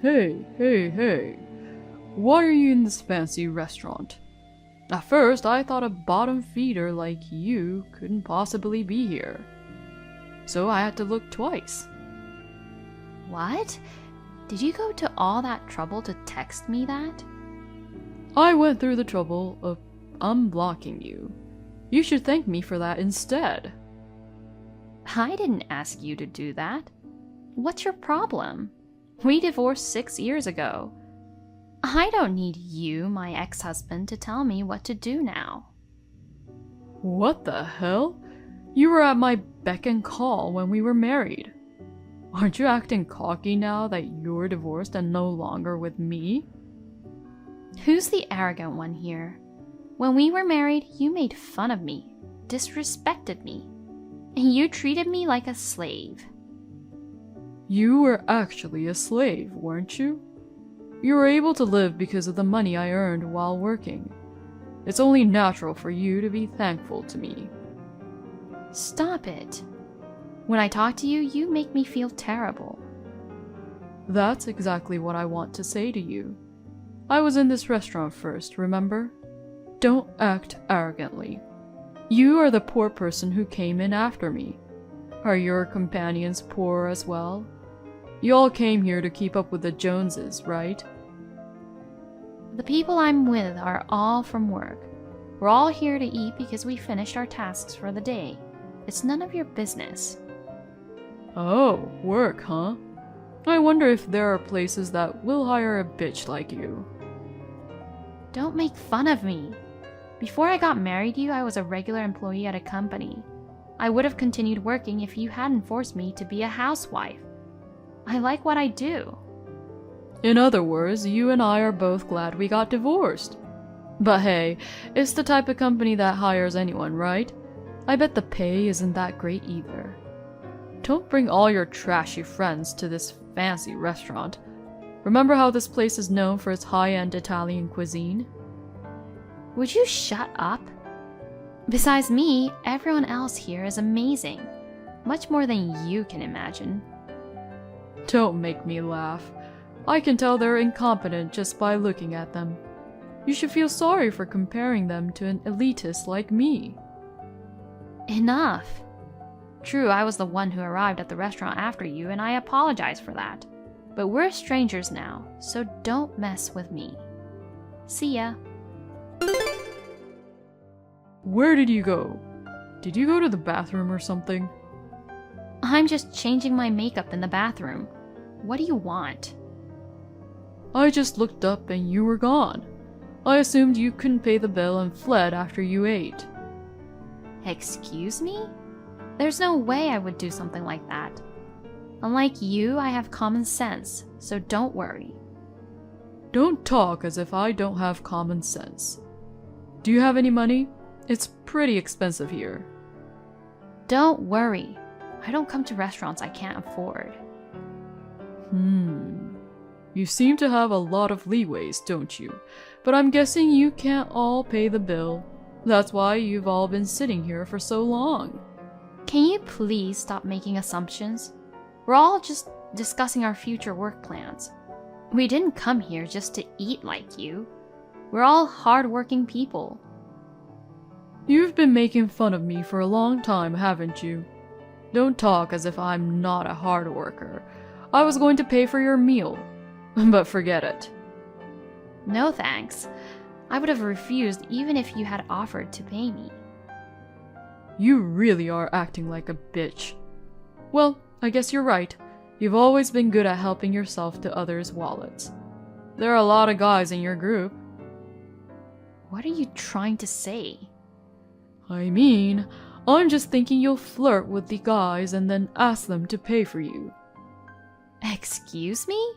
Hey. Why are you in this fancy restaurant? At first, I thought a bottom feeder like you couldn't possibly be here. So I had to look twice. What? Did you go to all that trouble to text me that? I went through the trouble of unblocking you. You should thank me for that instead. I didn't ask you to do that. What's your problem? We divorced 6 years ago. I don't need you, my ex-husband, to tell me what to do now. What the hell? You were at my beck and call when we were married. Aren't you acting cocky now that you're divorced and no longer with me? Who's the arrogant one here? When we were married, you made fun of me, disrespected me, and you treated me like a slave. You were actually a slave, weren't you? You were able to live because of the money I earned while working. It's only natural for you to be thankful to me. Stop it. When I talk to you, you make me feel terrible. That's exactly what I want to say to you. I was in this restaurant first, remember? Don't act arrogantly. You are the poor person who came in after me. Are your companions poor as well? You all came here to keep up with the Joneses, right? The people I'm with are all from work. We're all here to eat because we finished our tasks for the day. It's none of your business. Oh, work, huh? I wonder if there are places that will hire a bitch like you. Don't make fun of me. Before I got married to you, I was a regular employee at a company. I would have continued working if you hadn't forced me to be a housewife. I like what I do. In other words, you and I are both glad we got divorced. But hey, it's the type of company that hires anyone, right? I bet the pay isn't that great either. Don't bring all your trashy friends to this fancy restaurant. Remember how this place is known for its high-end Italian cuisine? Would you shut up? Besides me, everyone else here is amazing. Much more than you can imagine. Don't make me laugh. I can tell they're incompetent just by looking at them. You should feel sorry for comparing them to an elitist like me. Enough. True, I was the one who arrived at the restaurant after you, and I apologize for that. But we're strangers now, so don't mess with me. See ya. Where did you go? Did you go to the bathroom or something? I'm just changing my makeup in the bathroom. What do you want? I just looked up and you were gone. I assumed you couldn't pay the bill and fled after you ate. Excuse me? There's no way I would do something like that. Unlike you, I have common sense, so don't worry. Don't talk as if I don't have common sense. Do you have any money? It's pretty expensive here. Don't worry. I don't come to restaurants I can't afford. You seem to have a lot of leeways, don't you? But I'm guessing you can't all pay the bill. That's why you've all been sitting here for so long. Can you please stop making assumptions? We're all just discussing our future work plans. We didn't come here just to eat like you. We're all hard-working people. You've been making fun of me for a long time, haven't you? Don't talk as if I'm not a hard worker. I was going to pay for your meal, but forget it. No thanks. I would have refused even if you had offered to pay me. You really are acting like a bitch. Well, I guess you're right. You've always been good at helping yourself to others' wallets. There are a lot of guys in your group. What are you trying to say? I mean, I'm just thinking you'll flirt with the guys and then ask them to pay for you. Excuse me?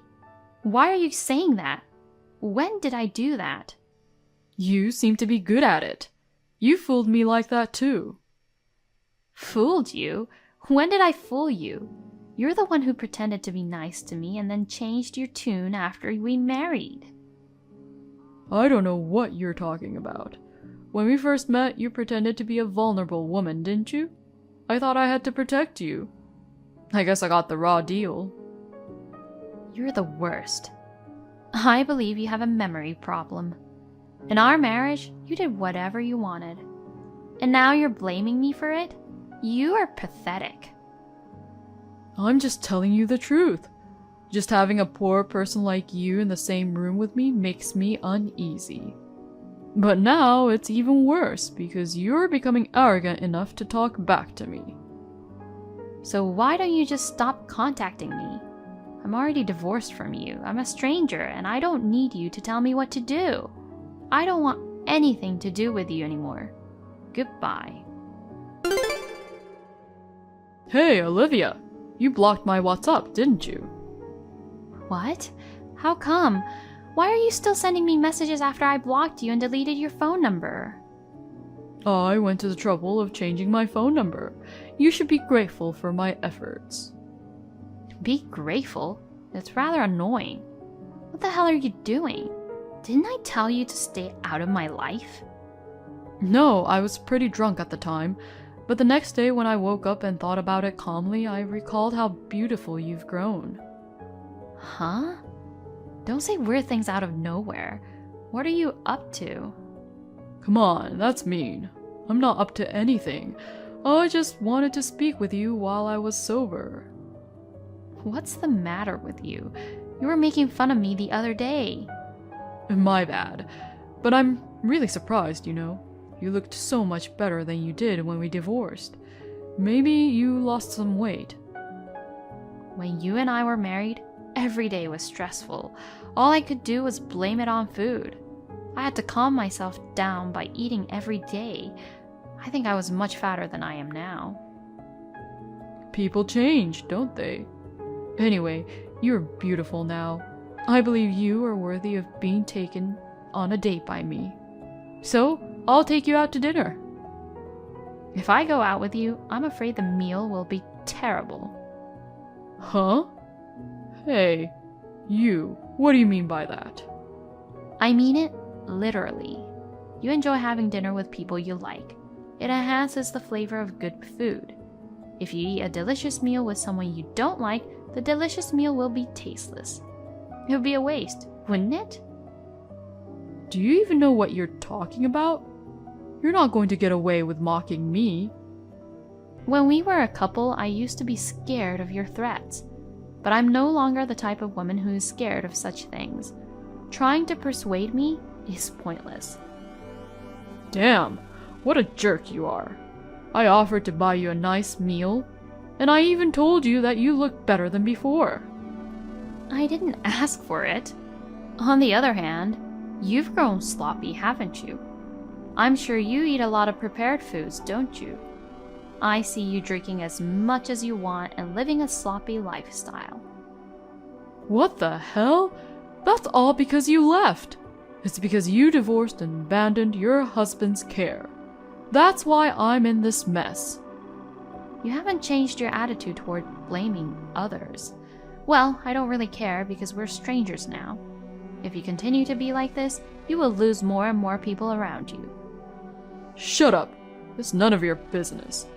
Why are you saying that? When did I do that? You seem to be good at it. You fooled me like that too. Fooled you? When did I fool you? You're the one who pretended to be nice to me and then changed your tune after we married. I don't know what you're talking about. When we first met, you pretended to be a vulnerable woman, didn't you? I thought I had to protect you. I guess I got the raw deal. You're the worst. I believe you have a memory problem. In our marriage, you did whatever you wanted. And now you're blaming me for it? You are pathetic. I'm just telling you the truth. Just having a poor person like you in the same room with me makes me uneasy. But now it's even worse because you're becoming arrogant enough to talk back to me. So why don't you just stop contacting me? I'm already divorced from you. I'm a stranger and I don't need you to tell me what to do. I don't want anything to do with you anymore. Goodbye. Hey, Olivia! You blocked my WhatsApp, didn't you? What? How come? Why are you still sending me messages after I blocked you and deleted your phone number? I went to the trouble of changing my phone number. You should be grateful for my efforts. Be grateful? It's rather annoying. What the hell are you doing? Didn't I tell you to stay out of my life? No, I was pretty drunk at the time, but the next day when I woke up and thought about it calmly, I recalled how beautiful you've grown. Huh? Don't say weird things out of nowhere. What are you up to? Come on, that's mean. I'm not up to anything. I just wanted to speak with you while I was sober. What's the matter with you? You were making fun of me the other day. My bad. But I'm really surprised, you know. You looked so much better than you did when we divorced. Maybe you lost some weight. When you and I were married, every day was stressful. All I could do was blame it on food. I had to calm myself down by eating every day. I think I was much fatter than I am now. People change, don't they? Anyway, you're beautiful now. I believe you are worthy of being taken on a date by me. So, I'll take you out to dinner. If I go out with you, I'm afraid the meal will be terrible. Huh? Hey, you, what do you mean by that? I mean it literally. You enjoy having dinner with people you like. It enhances the flavor of good food. If you eat a delicious meal with someone you don't like, the delicious meal will be tasteless. It would be a waste, wouldn't it? Do you even know what you're talking about? You're not going to get away with mocking me. When we were a couple, I used to be scared of your threats. But I'm no longer the type of woman who is scared of such things. Trying to persuade me is pointless. Damn, what a jerk you are. I offered to buy you a nice meal, and I even told you that you looked better than before. I didn't ask for it. On the other hand, you've grown sloppy, haven't you? I'm sure you eat a lot of prepared foods, don't you? I see you drinking as much as you want and living a sloppy lifestyle. What the hell? That's all because you left. It's because you divorced and abandoned your husband's care. That's why I'm in this mess. You haven't changed your attitude toward blaming others. Well, I don't really care because we're strangers now. If you continue to be like this, you will lose more and more people around you. Shut up. It's none of your business.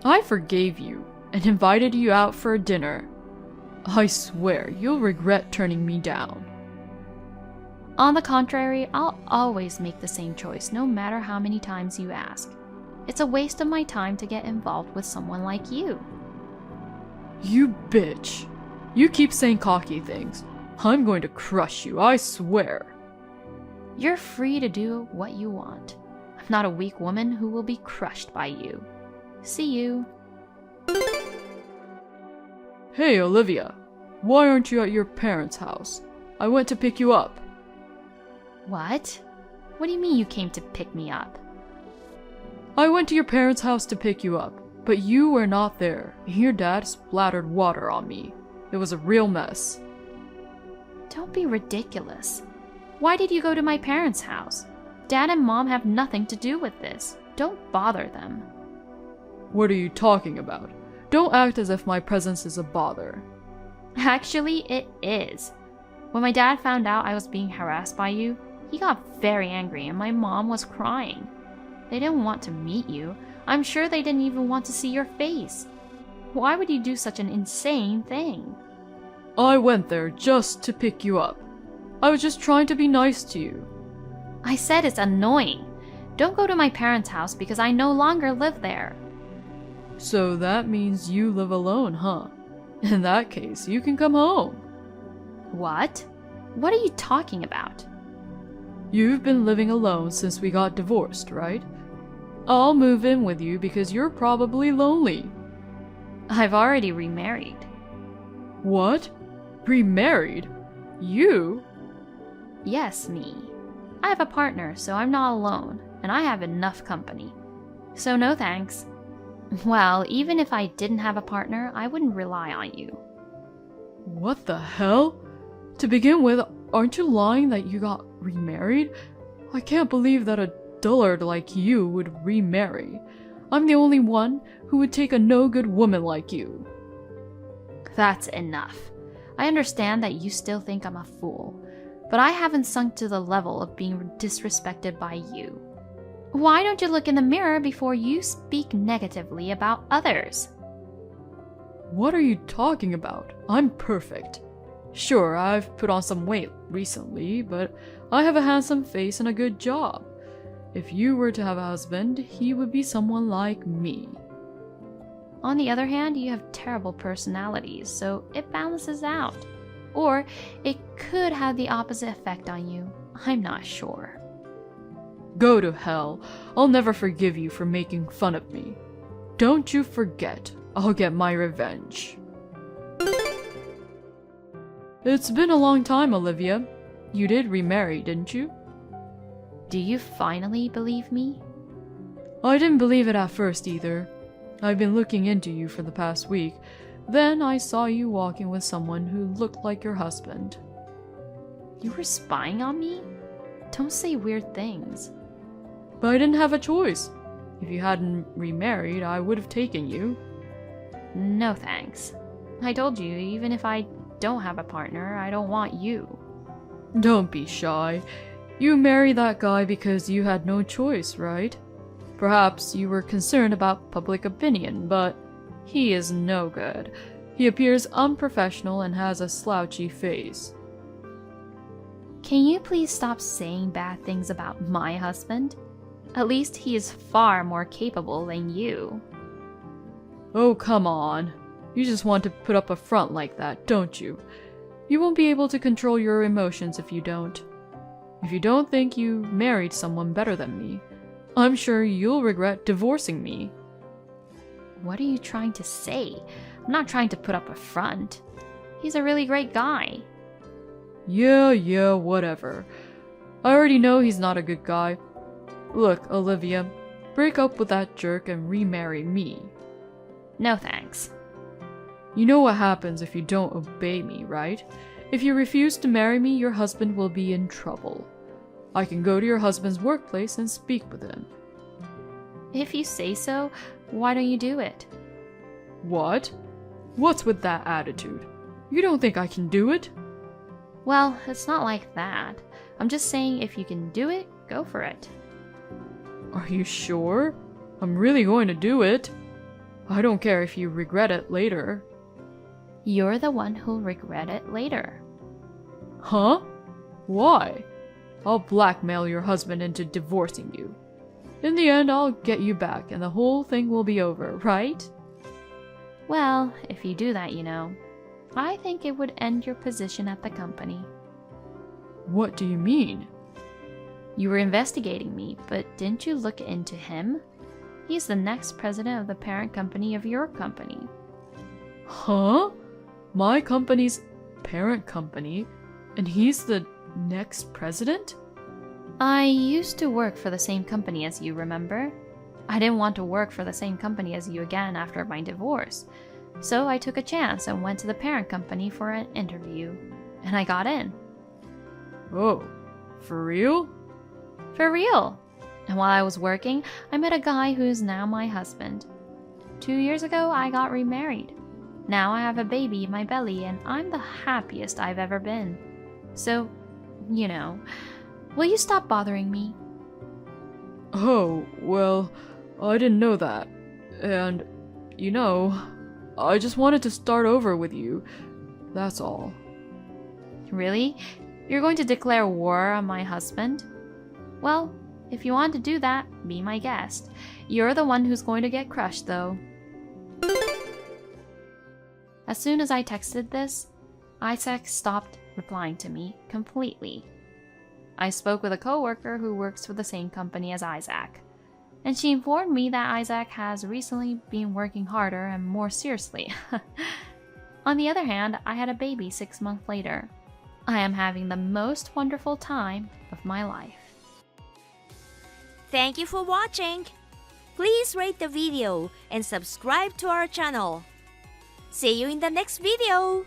I forgave you and invited you out for dinner. I swear you'll regret turning me down. On the contrary, I'll always make the same choice no matter how many times you ask. It's a waste of my time to get involved with someone like you. You bitch. You keep saying cocky things. I'm going to crush you, I swear. You're free to do what you want. I'm not a weak woman who will be crushed by you. See you. Hey, Olivia. Why aren't you at your parents' house? I went to pick you up. What? What do you mean you came to pick me up? I went to your parents' house to pick you up, but you were not there. Your dad splattered water on me. It was a real mess. Don't be ridiculous. Why did you go to my parents' house? Dad and Mom have nothing to do with this. Don't bother them. What are you talking about? Don't act as if my presence is a bother. Actually, it is. When my dad found out I was being harassed by you, he got very angry and my mom was crying. They didn't want to meet you. I'm sure they didn't even want to see your face. Why would you do such an insane thing? I went there just to pick you up. I was just trying to be nice to you. I said it's annoying. Don't go to my parents' house because I no longer live there. So that means you live alone, huh? In that case, you can come home. What? What are you talking about? You've been living alone since we got divorced, right? I'll move in with you because you're probably lonely. I've already remarried. What? Remarried? You? Yes, me. I have a partner, so I'm not alone, and I have enough company. So no thanks. Well, even if I didn't have a partner, I wouldn't rely on you. What the hell? To begin with, aren't you lying that you got remarried? I can't believe that a dullard like you would remarry. I'm the only one who would take a no-good woman like you. That's enough. I understand that you still think I'm a fool, but I haven't sunk to the level of being disrespected by you. Why don't you look in the mirror before you speak negatively about others? What are you talking about? I'm perfect. Sure, I've put on some weight recently, but I have a handsome face and a good job. If you were to have a husband, he would be someone like me. On the other hand, you have terrible personalities, so it balances out. Or it could have the opposite effect on you. I'm not sure. Go to hell. I'll never forgive you for making fun of me. Don't you forget, I'll get my revenge. It's been a long time, Olivia. You did remarry, didn't you? Do you finally believe me? I didn't believe it at first either. I've been looking into you for the past week. Then I saw you walking with someone who looked like your husband. You were spying on me? Don't say weird things. But I didn't have a choice. If you hadn't remarried, I would have taken you. No thanks. I told you, even if I don't have a partner, I don't want you. Don't be shy. You married that guy because you had no choice, right? Perhaps you were concerned about public opinion, but he is no good. He appears unprofessional and has a slouchy face. Can you please stop saying bad things about my husband? At least he is far more capable than you. Oh, come on. You just want to put up a front like that, don't you? You won't be able to control your emotions if you don't. If you don't think you married someone better than me, I'm sure you'll regret divorcing me. What are you trying to say? I'm not trying to put up a front. He's a really great guy. Yeah, whatever. I already know he's not a good guy. Look, Olivia, break up with that jerk and remarry me. No thanks. You know what happens if you don't obey me, right? If you refuse to marry me, your husband will be in trouble. I can go to your husband's workplace and speak with him. If you say so, why don't you do it? What? What's with that attitude? You don't think I can do it? Well, it's not like that. I'm just saying if you can do it, go for it. Are you sure? I'm really going to do it. I don't care if you regret it later. You're the one who'll regret it later. Huh? Why? I'll blackmail your husband into divorcing you. In the end, I'll get you back and the whole thing will be over, right? Well, if you do that, I think it would end your position at the company. What do you mean? You were investigating me, but didn't you look into him? He's the next president of the parent company of your company. Huh? My company's parent company? And he's the next president? I used to work for the same company as you, remember? I didn't want to work for the same company as you again after my divorce. So I took a chance and went to the parent company for an interview. And I got in. Oh, for real? For real. And while I was working, I met a guy who is now my husband. 2 years ago, I got remarried. Now I have a baby in my belly and I'm the happiest I've ever been. So, will you stop bothering me? Oh, well, I didn't know that. And, I just wanted to start over with you. That's all. Really? You're going to declare war on my husband? Well, if you want to do that, be my guest. You're the one who's going to get crushed, though. As soon as I texted this, Isaac stopped replying to me completely. I spoke with a coworker who works for the same company as Isaac, and she informed me that Isaac has recently been working harder and more seriously. On the other hand, I had a baby 6 months later. I am having the most wonderful time of my life. Thank you for watching. Please rate the video and subscribe to our channel. See you in the next video.